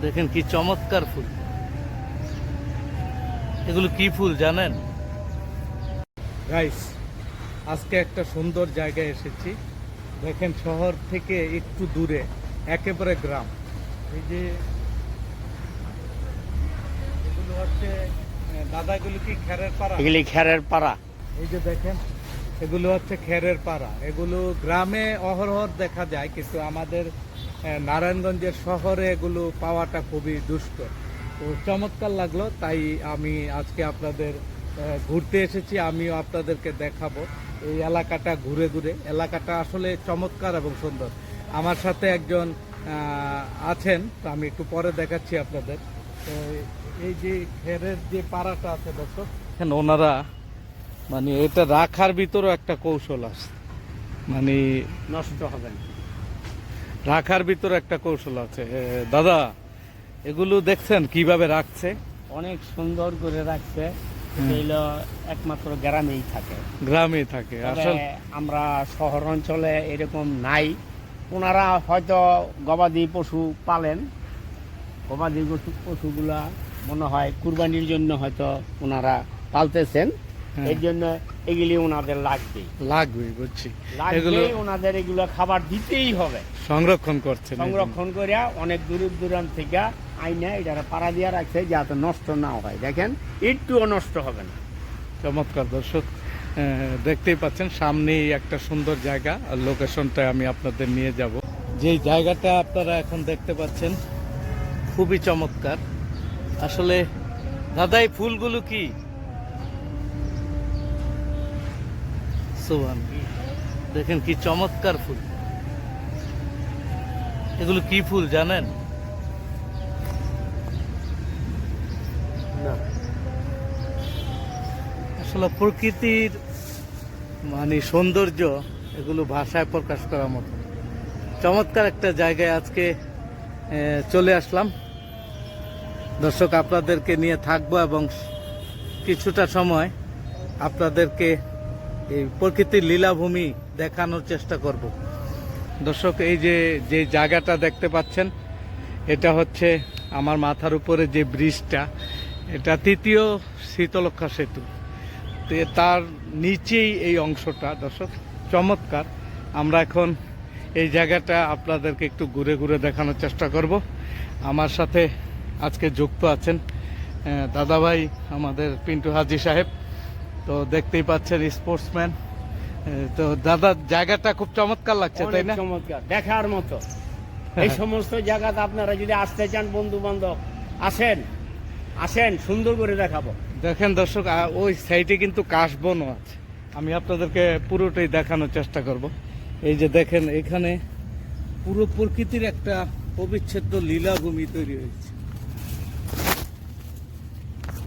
দেখেন কি চমৎকার ফুল। এগুলো কি ফুল জানেন গাইস? আজকে একটা সুন্দর জায়গায় এসেছি। দেখেন শহর থেকে একটু দূরে একেবারে গ্রাম। এই যে এগুলো হচ্ছে দাদা, এগুলো কি খেরের পাড়া? এগুলি খেরের পাড়া। এই যে দেখেন এগুলো হচ্ছে খেরের পাড়া। এগুলো গ্রামে অহরহ দেখা যায়, কিন্তু আমাদের নারায়ণগঞ্জের শহরে এগুলো পাওয়াটা খুবই দুষ্কর। তো চমৎকার লাগলো, তাই আমি আজকে আপনাদের ঘুরতে এসেছি। আমিও আপনাদেরকে দেখাবো এই এলাকাটা ঘুরে ঘুরে। এলাকাটা আসলে চমৎকার এবং সুন্দর। আমার সাথে একজন আছেন, তো আমি একটু পরে দেখাচ্ছি আপনাদের। তো এই যে খেরের যে পাড়াটা আছে দর্শক, ওনারা মানে এটা রাখার ভিতরেও একটা কৌশল আছে, মানে নষ্ট হবে না। রাখার ভিতরে একটা কৌশল আছে। দাদা, এগুলো দেখছেন কিভাবে রাখছে? অনেক সুন্দর করে রাখছে। এগুলো একমাত্র গ্রামেই থাকে। গ্রামে থাকে আসলে। আমরা শহর অঞ্চলে এরকম নাই। ওনারা হয়তো গবাদি পশু পালেন, গবাদি পশুগুলা মনে হয় কুরবানির জন্য হয়তো ওনারা পালতেছেন। এর জন্য এগুলি ওনাদের লাগবে বুঝছি। এগুলো ওনাদের এগুলো খাবার দিতেই হবে। সংরক্ষণ করছে, সংরক্ষণ করে অনেক দূর দূরান্ত থেকে আইনে এটা পাড়া দিয়ে রাখছে যাতে নষ্ট না হয়। দেখেন একটুও নষ্ট হবে না। চমৎকার দর্শক, দেখতেই পাচ্ছেন সামনেই একটা সুন্দর জায়গা। আর লোকেশনটা আমি আপনাদের নিয়ে যাব। যেই জায়গাটা আপনারা এখন দেখতে পাচ্ছেন খুবই চমৎকার আসলে। দাদা, এই ফুলগুলো কি? দেখেন কি চমৎকার ফুল। এগুলো কি ফুল জানেন? না, আসলে প্রকৃতির মানে সৌন্দর্য এগুলো ভাষায় প্রকাশ করার মতো। চমৎকার একটা জায়গায় আজকে চলে আসলাম। দর্শক, আপনাদেরকে নিয়ে থাকবো এবং কিছুটা সময় আপনাদেরকে এই প্রকৃতির লীলাভূমি দেখানোর চেষ্টা করব। দর্শক, এই যে জায়গাটা দেখতে পাচ্ছেন, এটা হচ্ছে আমার মাথার উপরে যে ব্রিজটা, এটা তৃতীয় শীতলক্ষা সেতু। তো তার নিচেই এই অংশটা দর্শক চমৎকার। আমরা এখন এই জায়গাটা আপনাদেরকে একটু ঘুরে ঘুরে দেখানোর চেষ্টা করব। আমার সাথে আজকে যুক্ত আছেন দাদাভাই আমাদের পিন্টু হাজি সাহেব। তো দেখতেই পাচ্ছেন স্পোর্টসম্যান। তো দাদা, জায়গাটা খুব চমৎকার লাগছে, তাই না? চমৎকার, দেখার মতো। এই সমস্ত জায়গাতে আপনারা যদি আসতে চান, বন্ধু বান্ধব আসেন, সুন্দর করে দেখাবো। দেখেন দর্শক, ওই সাইডে কিন্তু কাশবনও আছে। আমি আপনাদেরকে পুরোটাই দেখানোর চেষ্টা করব। এই যে দেখেন, এখানে পুরো প্রকৃতির একটা অবিচ্ছেদ্য লীলাভূমি তৈরি হয়েছে।